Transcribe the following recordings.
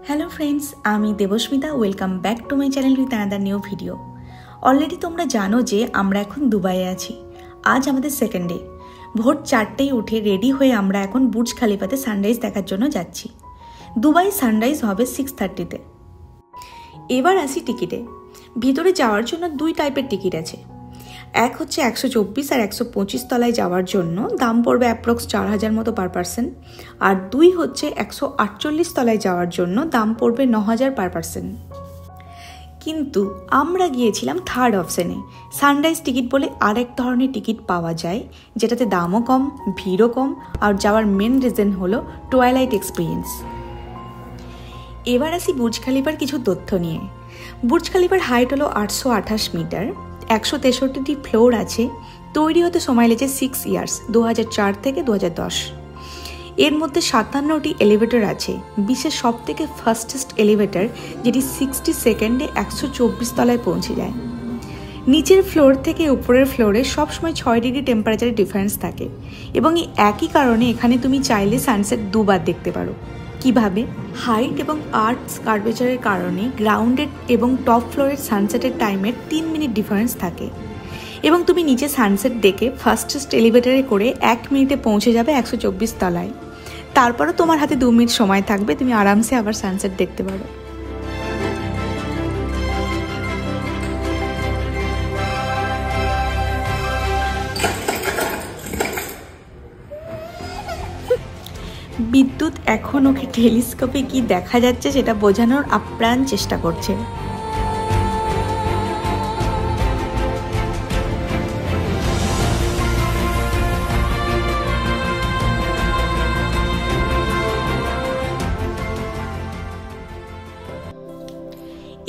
Hello friends, আমি Debasmita. Welcome back to my channel with another new video. Already তোমরা জানো যে আমরা এখন দুবাইয়ে আছি। আজ আমাদের সেকেন্ড ডে। ভোর 4টেয় উঠে রেডি হয়ে আমরা এখন বুর্জ খালিফাতে সানরাইজ দেখার জন্য যাচ্ছি। দুবাই সানরাইজ হবে 6:30-তে। এবার আসি টিকিটে। ভিতরে যাওয়ার জন্য দুই টাইপের টিকিট আছে। এক হচ্ছে 124 আর 125 তলায় যাওয়ার জন্য দাম পড়বে অ্যাপ্রক্স 4000 মতো পার পার্সন। আর দুই হচ্ছে 148 তলায় যাওয়ার জন্য দাম পড়বে 9000 পার পার্সন। কিন্তু আমরা গিয়েছিলাম থার্ড অপশানে। সানরাইজ টিকিট বলে আরেক ধরনের টিকিট পাওয়া যায়, যেটাতে দামও কম, ভিড়ও কম, আর যাওয়ার মেন রিজন হলো টুয়াইলাইট এক্সপিরিয়েন্স। এবার আসি বুর্জ খালিফার কিছু তথ্য নিয়ে। বুর্জ খালিফার হাইট হলো 828 মিটার, 163টি ফ্লোর আছে। তৈরি হতে সময় লেগেছে 6 ইয়ার্স, 2004 থেকে 2010। এর মধ্যে 57টি এলিভেটর আছে। বিশ্বের সব থেকে ফাস্টেস্ট এলিভেটর, যেটি 60 সেকেন্ডে 124 তলায় পৌঁছে যায়। নিচের ফ্লোর থেকে উপরের ফ্লোরে সবসময় 6 ডিগ্রি টেম্পারেচারের ডিফারেন্স থাকে, এবং এই একই কারণে এখানে তুমি চাইলে সানসেট দুবার দেখতে পারো। কিভাবে? হাইট এবং আর্থ কার্ভেচারের কারণে গ্রাউন্ডেড এবং টপ ফ্লোরের সানসেটের টাইমের 3 মিনিট ডিফারেন্স থাকে, এবং তুমি নিচে সানসেট দেখে ফাস্টেস্ট এলিভেটরে করে 1 মিনিটে পৌঁছে যাবে 124 তলায়। তারপরও তোমার হাতে 2 মিনিট সময় থাকবে, তুমি আরামসে আবার সানসেট দেখতে পারো। বিদ্যুৎ এখন ওকে টেলিস্কোপে কি দেখা যাচ্ছে সেটা বোঝানোর আপ্রাণ চেষ্টা করছে।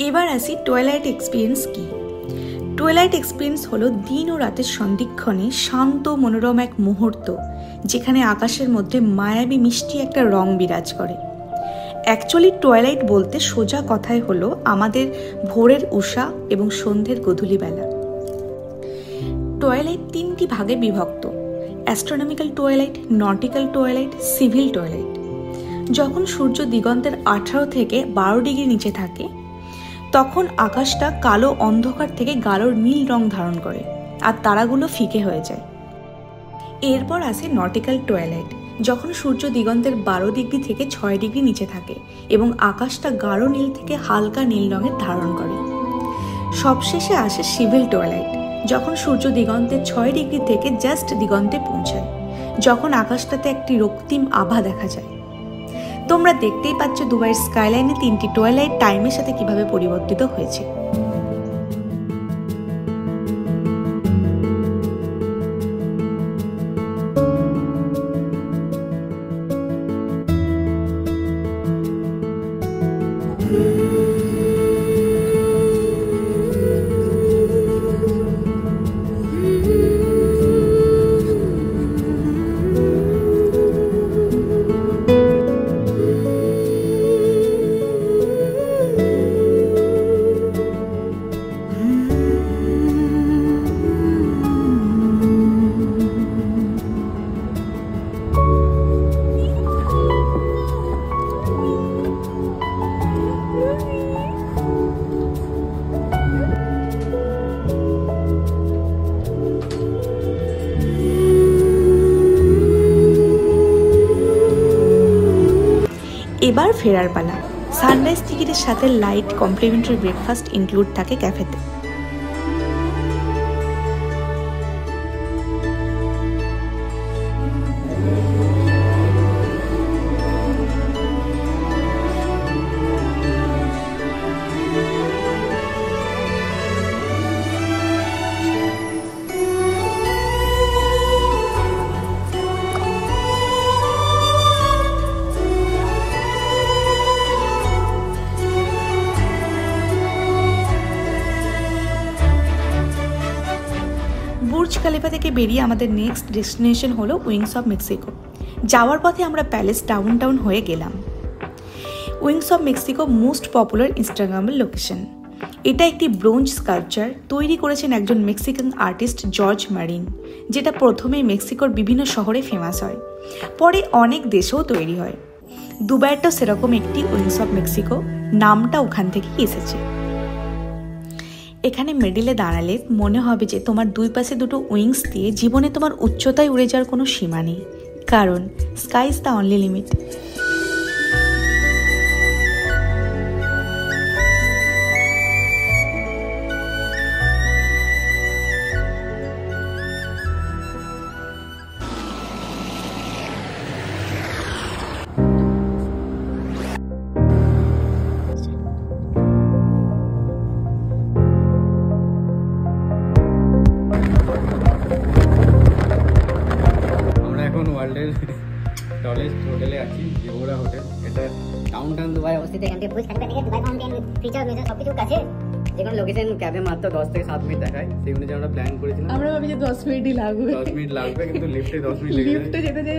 এবার আসি টুয়াইলাইট এক্সপিরিয়েন্স কি। টুয়াইলাইট এক্সপিরিয়েন্স হলো দিন ও রাতের সন্ধিক্ষণে শান্ত মনোরম এক মুহূর্ত, যেখানে আকাশের মধ্যে মায়াবী মিষ্টি একটা রং বিরাজ করে। অ্যাকচুয়ালি টুয়াইলাইট বলতে সোজা কথায় হলো আমাদের ভোরের উষা এবং সন্ধ্যের গধূলিবেলা। টুয়াইলাইট 3টি ভাগে বিভক্ত: astronomical twilight, nautical twilight, civil twilight. যখন সূর্য দিগন্তের 18 থেকে 12 ডিগ্রি নিচে থাকে, তখন আকাশটা কালো অন্ধকার থেকে গাঢ় নীল রং ধারণ করে আর তারাগুলো ফিকে হয়ে যায়। এরপর আসে নটিক্যাল টুয়াইলাইট, যখন সূর্য দিগন্তের 12 ডিগ্রি থেকে 6 ডিগ্রি নিচে থাকে এবং আকাশটা গাঢ় নীল থেকে হালকা নীল রঙের ধারণ করে। সবশেষে আসে সিভিল টুয়াইলাইট, যখন সূর্য দিগন্তের 6 ডিগ্রি থেকে জাস্ট দিগন্তে পৌঁছায়, যখন আকাশটাতে একটি রক্তিম আভা দেখা যায়। তোমরা দেখতেই পাচ্ছ দুবাইয়ের স্কাইলাইনে 3টি টুয়াইলাইট টাইমের সাথে কিভাবে পরিবর্তিত হয়েছে। এবার ফেরার পালা। সানরাইজ টিকিটের সাথে লাইট কমপ্লিমেন্টারি ব্রেকফাস্ট ইনক্লুড থাকে ক্যাফেতে। বুর্জ খালিফা থেকে বেরিয়ে আমাদের নেক্সট ডেস্টিনেশন হলো উইংস অফ মেক্সিকো। যাওয়ার পথে আমরা প্যালেস ডাউনটাউন হয়ে গেলাম। Wings of Mexico most popular ইনস্টাগ্রামের লোকেশন। এটা একটি ব্রোঞ্জ স্কাল্পচার তৈরি করেছেন একজন মেক্সিকান আর্টিস্ট জর্জ মারিন, যেটা প্রথমে মেক্সিকোর বিভিন্ন শহরে ফেমাস হয়, পরে অনেক দেশেও তৈরি হয়। দুবাইয়েরটাও সেরকম একটি উইংস অফ মেক্সিকো, নামটা ওখান থেকেই এসেছে। এখানে মিডিলে দাঁড়ালে মনে হবে যে তোমার দুই পাশে দুটো উইংস দিয়ে জীবনে তোমার উচ্চতায় উড়ে যাওয়ার কোনো সীমা নেই, কারণ sky is the only limit. ওয়ার্ল্ডের টলেস্ট হোটেলে আছি, জেবোরা হোটেল। এটা ডাউনটাউন দুবাই অবস্থিত। এখান থেকে বুর্জ খলিফা থেকে দুবাই ফাউন্টেন ফিচার মেজার সবকিছু কাছে। যে কোনো লোকেশন ক্যাবে মাত্র 10 থেকে 7 মিনিট দেখায়। সেই অনুযায়ী আমরা প্ল্যান করেছিলাম। আমরা ভাবি যে 10 মিনিটই লাগবে, 10 মিনিট লাগবে, কিন্তু লিফটে 10 মিনিট লেগে যায়। লিফটে যেতে যে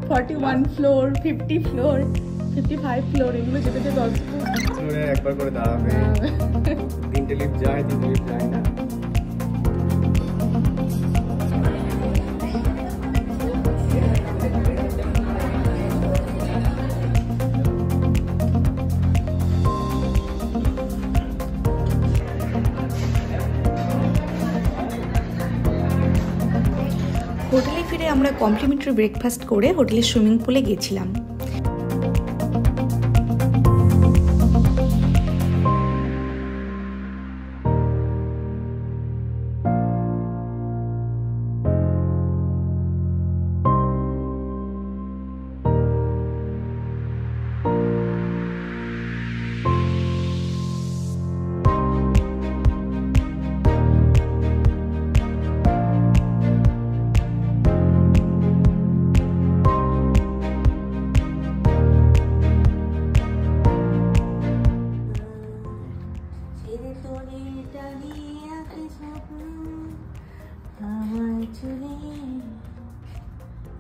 41 ফ্লোর, 50 ফ্লোর, 55 ফ্লোর, এগুলো যেতে যে 10 ফ্লোরে একবার করে দাঁড়াবে। 3টে লিফট যায়, 3টে লিফট যায় না। হোটেলে ফিরে আমরা কমপ্লিমেন্টারি ব্রেকফাস্ট করে হোটেলের সুইমিং পুলে গেছিলাম।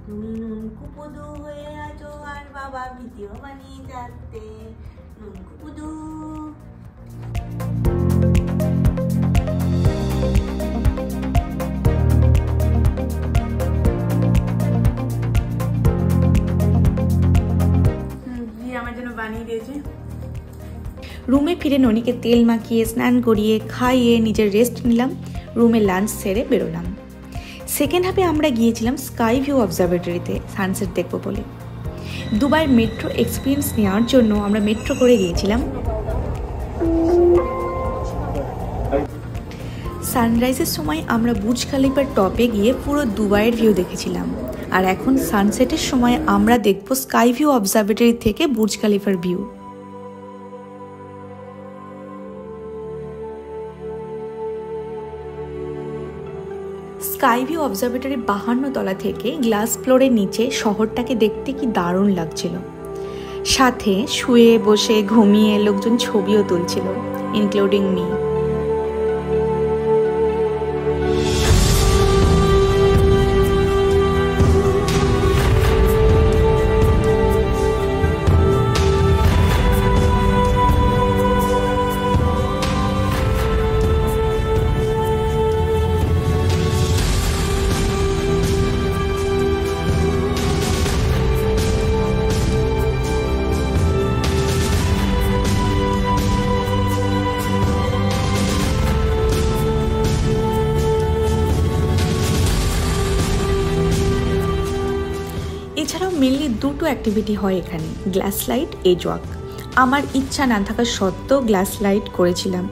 তুমি নুনকুপুদু হয়ে আছো আর বাবা ভিডিও বানিয়ে যাচ্ছে নুনকুপুদু। আমার জন্য বানিয়ে দিয়েছে। রুমে ফিরে ননিকে তেল মাখিয়ে স্নান করিয়ে খাইয়ে নিজের রেস্ট নিলাম। রুমে লাঞ্চ সেরে বেরোলাম। সেকেন্ড হাফে আমরা গিয়েছিলাম স্কাই ভিউ অবজারভেটরিতে সানসেট দেখব বলে। দুবাইয়ের মেট্রো এক্সপিরিয়েন্স নেওয়ার জন্য আমরা মেট্রো করে গিয়েছিলাম। সানরাইজের সময় আমরা বুর্জ খালিফার টপে গিয়ে পুরো দুবাইয়ের ভিউ দেখেছিলাম, আর এখন সানসেটের সময় আমরা দেখব স্কাই ভিউ অবজারভেটরি থেকে বুর্জ খালিফার ভিউ। স্কাই ভিউ অবজারভেটরি 52 তলা থেকে গ্লাস ফ্লোরের নিচে শহরটাকে দেখতে কি দারুণ লাগছিল। সাথে শুয়ে বসে ঘুমিয়ে লোকজন ছবিও তুলছিল, ইনক্লুডিং মি। এছাড়াও মেনলি দুটো অ্যাক্টিভিটি হয় এখানে, গ্লাস লাইট, এজ ওয়াক। আমার ইচ্ছা না থাকা সত্ত্বেও গ্লাস লাইট করেছিলাম।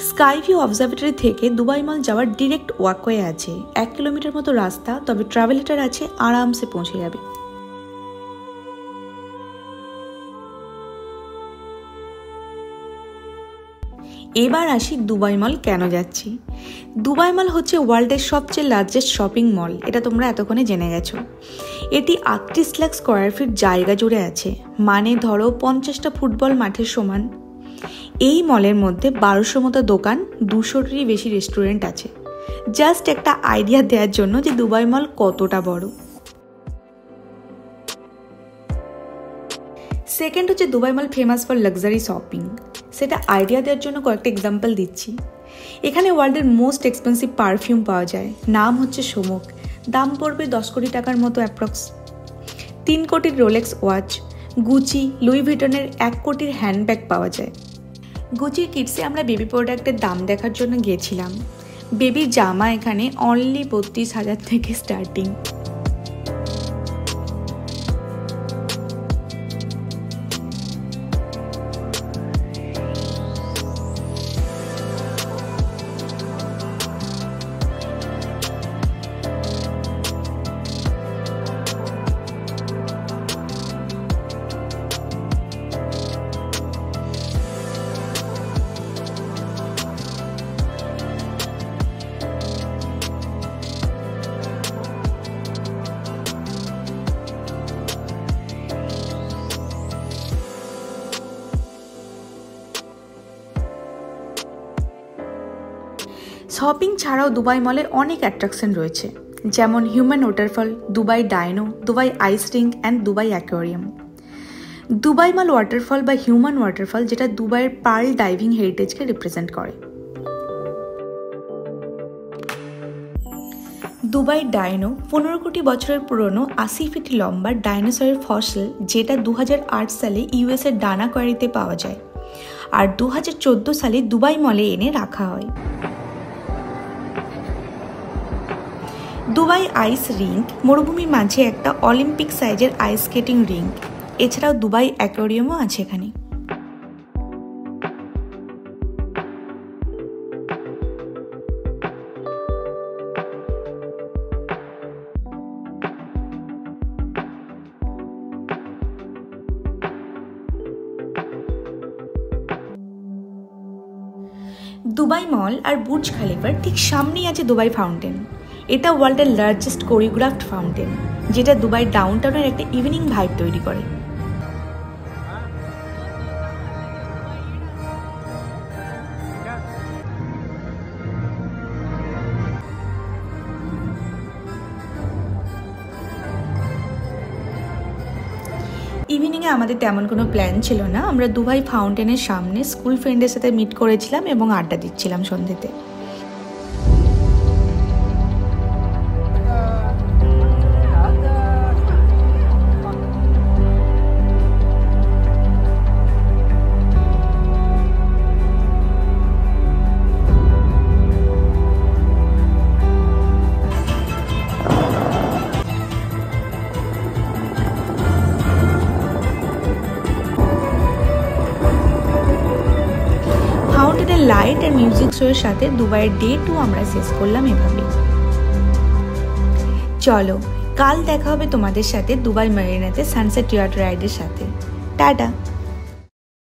স্কাই ভিউ অবজারভেটরি থেকে দুবাই মল যাওয়ার ডিরেক্ট ওয়াকওয়ে আছে, 1 কিলোমিটার মতো রাস্তা, তবে ট্রাভেলেটার আছে, আরামসে পৌঁছে যাবে। এবার আসি দুবাই মল কেন যাচ্ছি। দুবাই মল হচ্ছে ওয়ার্ল্ডের সবচেয়ে লার্জেস্ট শপিং মল, এটা তোমরা এতক্ষণে জেনে গেছো। এটি 38 লাখ স্কোয়ার ফিট জায়গা জুড়ে আছে, মানে ধরো 50টা ফুটবল মাঠের সমান। এই মলের মধ্যে 1200 মতো দোকান, 200টিরই বেশি রেস্টুরেন্ট আছে। জাস্ট একটা আইডিয়া দেওয়ার জন্য যে দুবাই মল কতটা বড়। সেকেন্ড হচ্ছে Dubai mall famous for luxury shopping. সেটা আইডিয়া দেওয়ার জন্য কয়েকটা এক্সাম্পল দিচ্ছি। এখানে ওয়ার্ল্ডের মোস্ট এক্সপেন্সিভ পারফিউম পাওয়া যায়, নাম হচ্ছে সোমক, দাম পড়বে 10 কোটি টাকার মতো অ্যাপ্রক্স। 3 কোটির রোলেক্স ওয়াচ, গুচি, লুই ভিটনের 1 কোটির হ্যান্ডব্যাগ পাওয়া যায়। গুচির কিডসে আমরা বেবি প্রোডাক্টের দাম দেখার জন্য গিয়েছিলাম। বেবির জামা এখানে অনলি 32,000 থেকে স্টার্টিং। শপিং ছাড়াও দুবাই মলে অনেক অ্যাট্রাকশন রয়েছে, যেমন human waterfall, Dubai Dino, Dubai ice rink and Dubai aquarium. Dubai mall waterfall বা হিউম্যান ওয়াটারফল যেটা দুবাইয়ের পার্ল ডাইভিং হেরিটেজকে রিপ্রেজেন্ট করে। দুবাই ডায়নো 15 কোটি বছরের পুরনো 80 ফিট লম্বা ডাইনোসরের ফসিল, যেটা 2008 সালে ইউএসের ডানা কোয়ারিতে পাওয়া যায় আর 2014 সালে দুবাই মলে এনে রাখা হয়। দুবাই আইস রিঙ্ক মরুভূমির মাঝে একটা অলিম্পিক সাইজের আইস স্কেটিং রিঙ্ক। এছাড়াও দুবাই অ্যাকোয়ারিয়ামও আছে এখানে। দুবাই মল আর বুর্জ খালিফার ঠিক সামনেই আছে দুবাই ফাউন্টেন। এটা ওয়ার্ল্ডের লার্জেস্ট কোরিওগ্রাফড ফাউন্টেন, যেটা দুবাই ডাউনটাউনের একটা ইভিনিং ভাইব তৈরি করে। ইভিনিংয়ে আমাদের তেমন কোনো প্ল্যান ছিল না। আমরা দুবাই ফাউন্টেনের সামনে স্কুল ফ্রেন্ডের সাথে মিট করেছিলাম এবং আড্ডা দিচ্ছিলাম সন্ধ্যেতে। ফাউন্টেনের লাইট আর মিউজিক শোয়ের সাথে দুবাইয়ের ডে 2 আমরা শেষ করলাম এভাবে। চলো, কাল দেখা হবে তোমাদের সাথে দুবাই মেরিনাতে সানসেট ইয়াট রাইডের সাথে। টাটা।